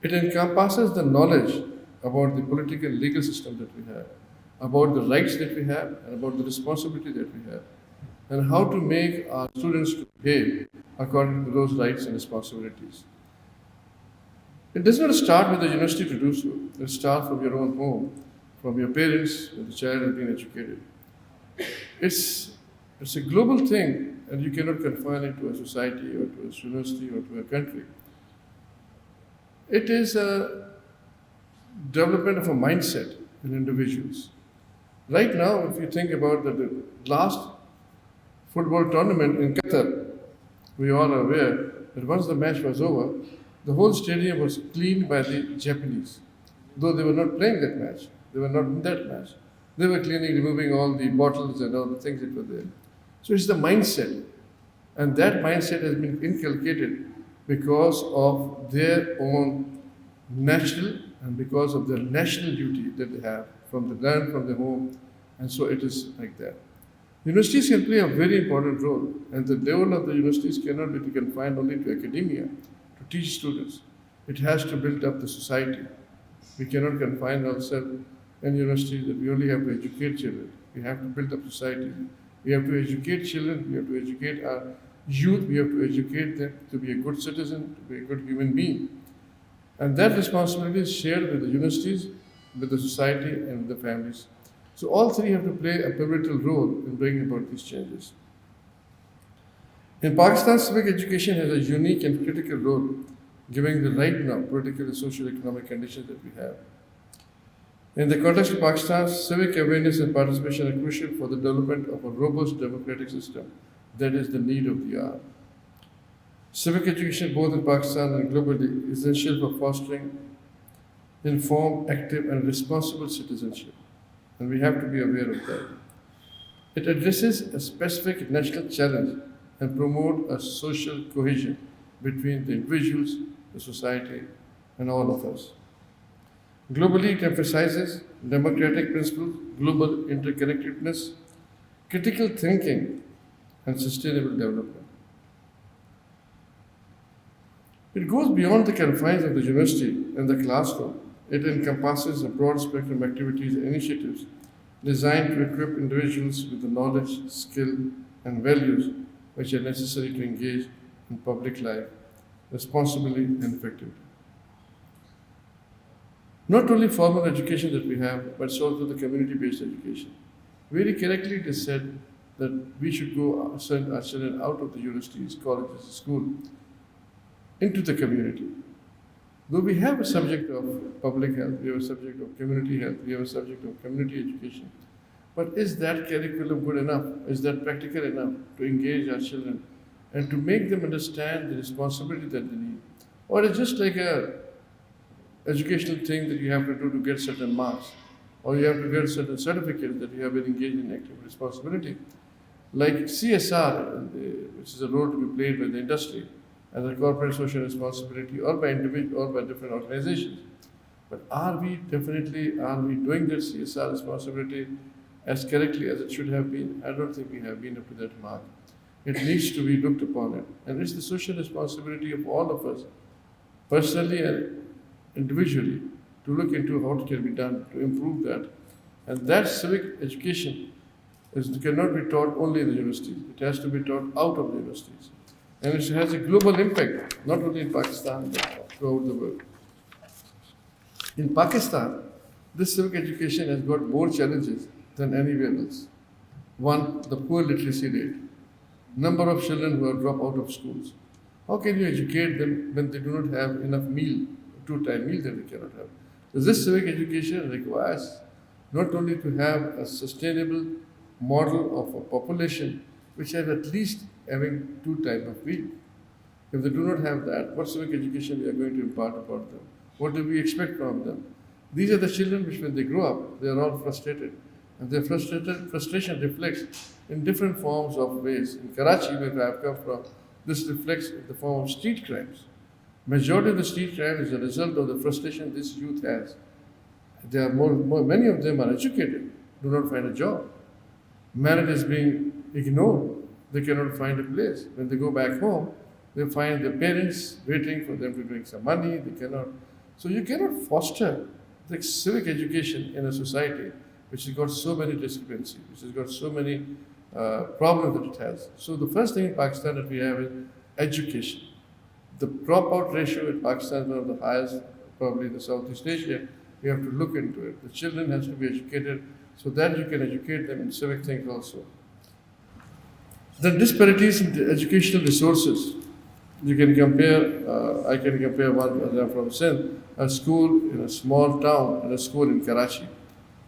It encompasses the knowledge about the political and legal system that we have, about the rights that we have, and about the responsibility that we have, and how to make our students to behave according to those rights and responsibilities. It does not start with the university to do so. It starts from your own home, from your parents, when the child has been educated. It's a global thing, and you cannot confine it to a society or to a university or to a country. It is a development of a mindset in individuals. Right now, if you think about the last football tournament in Qatar, we all are aware that once the match was over, the whole stadium was cleaned by the Japanese. Though they were not playing that match, they were not in that match. They were cleaning, removing all the bottles and all the things that were there. So it's the mindset. And that mindset has been inculcated because of their own natural and because of their national duty that they have from the land, from the home, and so it is like that. Universities can play a very important role, and the role of the universities cannot be confined only to academia, to teach students. It has to build up the society. We cannot confine ourselves in universities that we only have to educate children. We have to build up society. We have to educate children, we have to educate our youth, we have to educate them to be a good citizen, to be a good human being. And that responsibility is shared with the universities, with the society, and with the families. So all three have to play a pivotal role in bringing about these changes. In Pakistan, civic education has a unique and critical role, given the right now political and social economic conditions that we have. In the context of Pakistan, civic awareness and participation are crucial for the development of a robust democratic system that is the need of the hour. Civic education, both in Pakistan and globally, is essential for fostering informed, active, and responsible citizenship, and we have to be aware of that. It addresses a specific national challenge and promotes a social cohesion between the individuals, the society, and all of us. Globally, it emphasizes democratic principles, global interconnectedness, critical thinking, and sustainable development. It goes beyond the confines of the university and the classroom. It encompasses a broad spectrum of activities and initiatives designed to equip individuals with the knowledge, skill, and values which are necessary to engage in public life responsibly and effectively. Not only formal education that we have, but also the community-based education. Very correctly it is said that we should send our children out of the universities, colleges, school, into the community. Though we have a subject of public health, we have a subject of community health, we have a subject of community education, but is that curriculum good enough? Is that practical enough to engage our children and to make them understand the responsibility that they need? Or is it just like a educational thing that you have to do to get certain marks, or you have to get certain certificates that you have been engaged in active responsibility, like CSR, which is a role to be played by the industry as a corporate social responsibility, or by individual, or by different organizations. But are we doing that CSR responsibility as correctly as it should have been? I don't think we have been up to that mark. It needs to be looked upon it, and it's the social responsibility of all of us, personally and individually, to look into how it can be done to improve that. And that civic education cannot be taught only in the universities. It has to be taught out of the universities. And it has a global impact, not only in Pakistan, but throughout the world. In Pakistan, this civic education has got more challenges than anywhere else. One, the poor literacy rate. Number of children who are dropped out of schools. How can you educate them when they do not have enough meal, two-time meal that they cannot have? So this civic education requires not only to have a sustainable model of a population which has at least having two types of meal. If they do not have that, what civic education we are going to impart upon them? What do we expect from them? These are the children which when they grow up, they are all frustrated. And their frustration reflects in different forms of ways. In Karachi, where I have come from, this reflects in the form of street crimes. Majority of the street crime is a result of the frustration this youth has. There are many of them are educated, do not find a job. Marriage is being ignored. They cannot find a place. When they go back home, they find their parents waiting for them to bring some money. They cannot So you cannot foster the civic education in a society which has got so many discrepancies, which has got so many problems that it has. So the first thing in Pakistan that we have is education. The dropout ratio in Pakistan is one of the highest, probably in the Southeast Asia. We have to look into it. The children has to be educated so that you can educate them in civic things also. The disparities in the educational resources. You can compare, I can compare one, as I'm from Sindh, a school in a small town and a school in Karachi.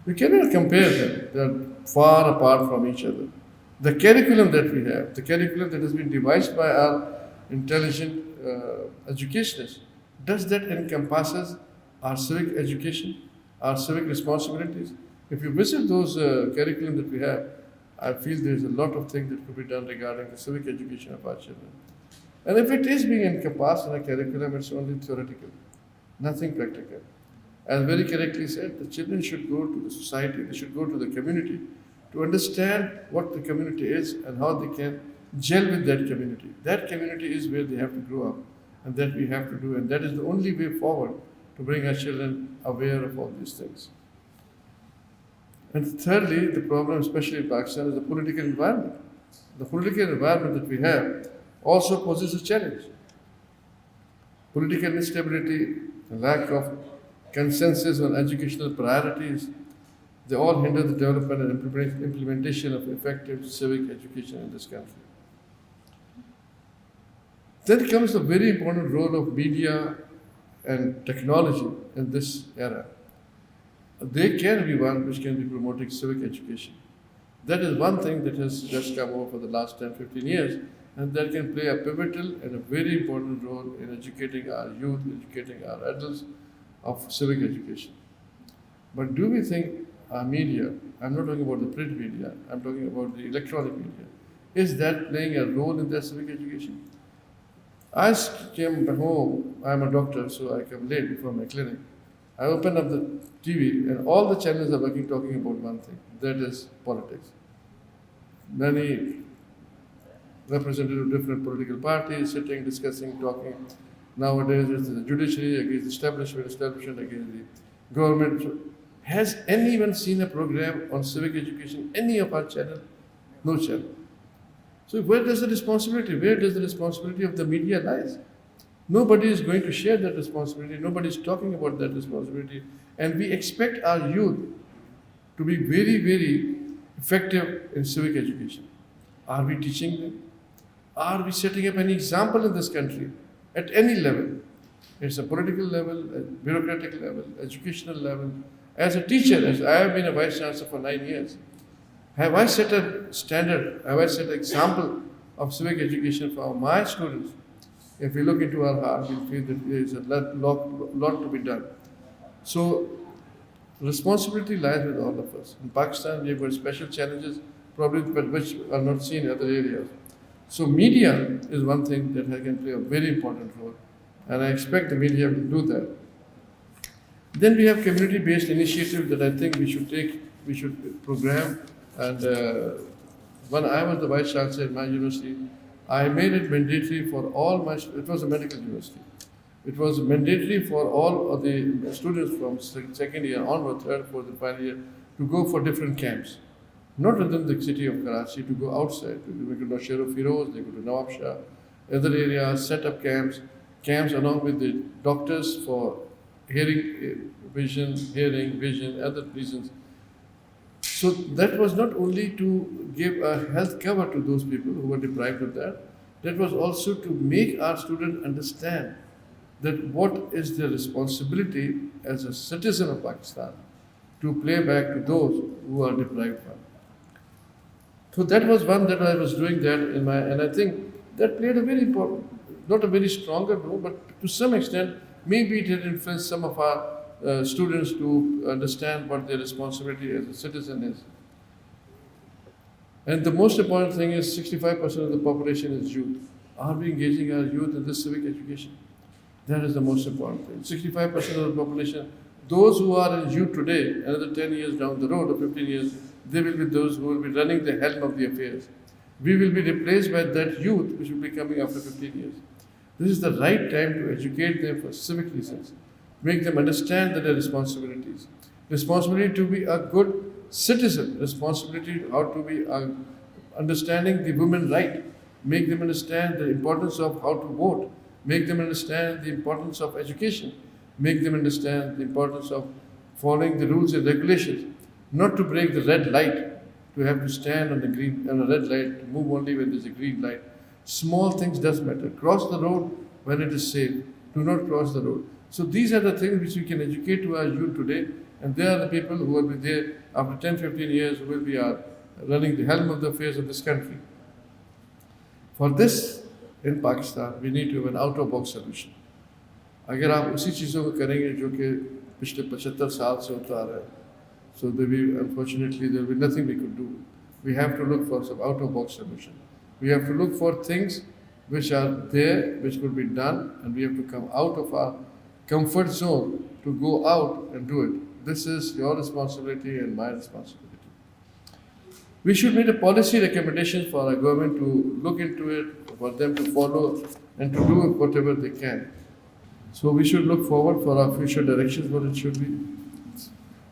We cannot compare them. They are far apart from each other. The curriculum that we have, the curriculum that has been devised by our intelligent educationists, does that encompasses our civic education, our civic responsibilities? If you visit those curriculum that we have, I feel there is a lot of things that could be done regarding the civic education of our children. And if it is being encompassed in a curriculum, it's only theoretical, nothing practical. As very correctly said, the children should go to the society, they should go to the community to understand what the community is and how they can gel with that community. That community is where they have to grow up, and that we have to do, and that is the only way forward to bring our children aware of all these things. And thirdly, the problem, especially in Pakistan, is the political environment. The political environment that we have also poses a challenge. Political instability, lack of consensus on educational priorities, they all hinder the development and implementation of effective civic education in this country. Then comes the very important role of media and technology in this era. They can be one which can be promoting civic education. That is one thing that has just come over for the last 10-15 years, and that can play a pivotal and a very important role in educating our youth, educating our adults of civic education. But do we think our media, I'm not talking about the print media, I'm talking about the electronic media, is that playing a role in their civic education? I came home, I'm a doctor, so I come late before my clinic. I open up the TV and all the channels are talking about one thing, that is politics. Many representatives of different political parties sitting, discussing, talking. Nowadays it's the judiciary against the establishment against the government. So has anyone seen a program on civic education, any of our channel? No channel. So where does the responsibility? Where does the responsibility of the media lies? Nobody is going to share that responsibility. Nobody is talking about that responsibility. And we expect our youth to be very, very effective in civic education. Are we teaching them? Are we setting up any example in this country at any level? It's a political level, a bureaucratic level, educational level. As a teacher, as I have been a Vice Chancellor for 9 years, have I set a standard, have I set an example of civic education for my students? If we look into our heart, we feel that there is a lot to be done. So, responsibility lies with all of us. In Pakistan, we have got special challenges, probably but which are not seen in other areas. So, media is one thing that can play a very important role, and I expect the media will do that. Then we have community-based initiatives that I think we should program. And when I was the Vice Chancellor in my university, I made it mandatory for all my, it was a medical university. It was mandatory for all of the students from second year onward, third, fourth, and final year to go for different camps. Not within the city of Karachi, to go outside. They go to Nashir Firoz, they go to Nawab Shah, other areas, set up camps along with the doctors for hearing, vision, other reasons. So that was not only to give a health cover to those people who were deprived of that, that was also to make our students understand that what is their responsibility as a citizen of Pakistan to play back to those who are deprived from. So that was one that I was doing that and I think that played a very important, not a very stronger role, but to some extent, maybe it had influenced some of our students to understand what their responsibility as a citizen is. And the most important thing is 65% of the population is youth. Are we engaging our youth in this civic education? That is the most important thing. 65% of the population, those who are in youth today, another 10 years down the road or 15 years, they will be those who will be running the helm of the affairs. We will be replaced by that youth which will be coming after 15 years. This is the right time to educate them for civic reasons. make them understand their responsibilities. Responsibility to be a good citizen, responsibility how to be understanding the women right, make them understand the importance of how to vote, make them understand the importance of education, make them understand the importance of following the rules and regulations, not to break the red light, to have to stand on a red light, to move only when there's a green light. Small things does matter. Cross the road when it is safe. Do not cross the road. So these are the things which we can educate to our youth today, and they are the people who will be there after 10, 15 years, who will be running the helm of the affairs of this country. For this, in Pakistan, we need to have an out-of-box solution. अगर आप उसी चीज़ों को करेंगे जो कि पिछले 75 साल से होता आ रहा है, so unfortunately there will be nothing we could do. We have to look for some out-of-box solution. We have to look for things which are there, which could be done, and we have to come out of our comfort zone to go out and do it. This is your responsibility and my responsibility. We should make a policy recommendation for our government to look into it, for them to follow and to do whatever they can. So we should look forward for our future directions, what it should be.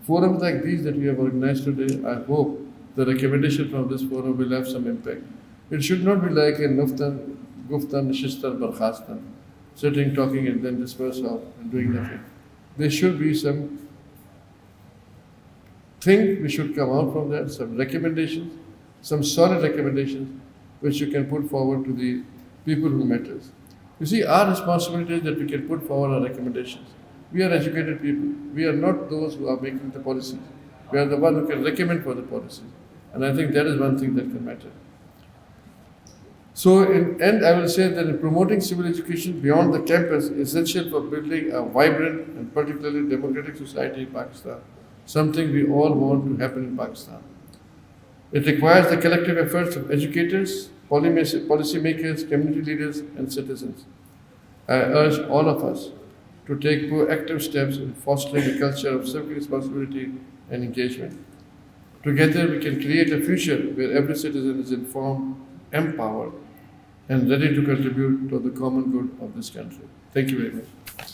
Forums like these that we have organized today, I hope the recommendation from this forum will have some impact. It should not be like a Nuftan, Guftan, Nishistan, Barkhastan, sitting, talking, and then disperse off and doing nothing. There should be some thing we should come out from that, some recommendations, some solid recommendations, which you can put forward to the people who matters. You see, our responsibility is that we can put forward our recommendations. We are educated people. We are not those who are making the policies. We are the one who can recommend for the policies. And I think that is one thing that can matter. So in end, I will say that in promoting civil education beyond the campus is essential for building a vibrant and particularly democratic society in Pakistan, something we all want to happen in Pakistan. It requires the collective efforts of educators, policymakers, community leaders, and citizens. I urge all of us to take proactive steps in fostering a culture of civic responsibility and engagement. Together, we can create a future where every citizen is informed, empowered, and ready to contribute to the common good of this country. Thank you very much.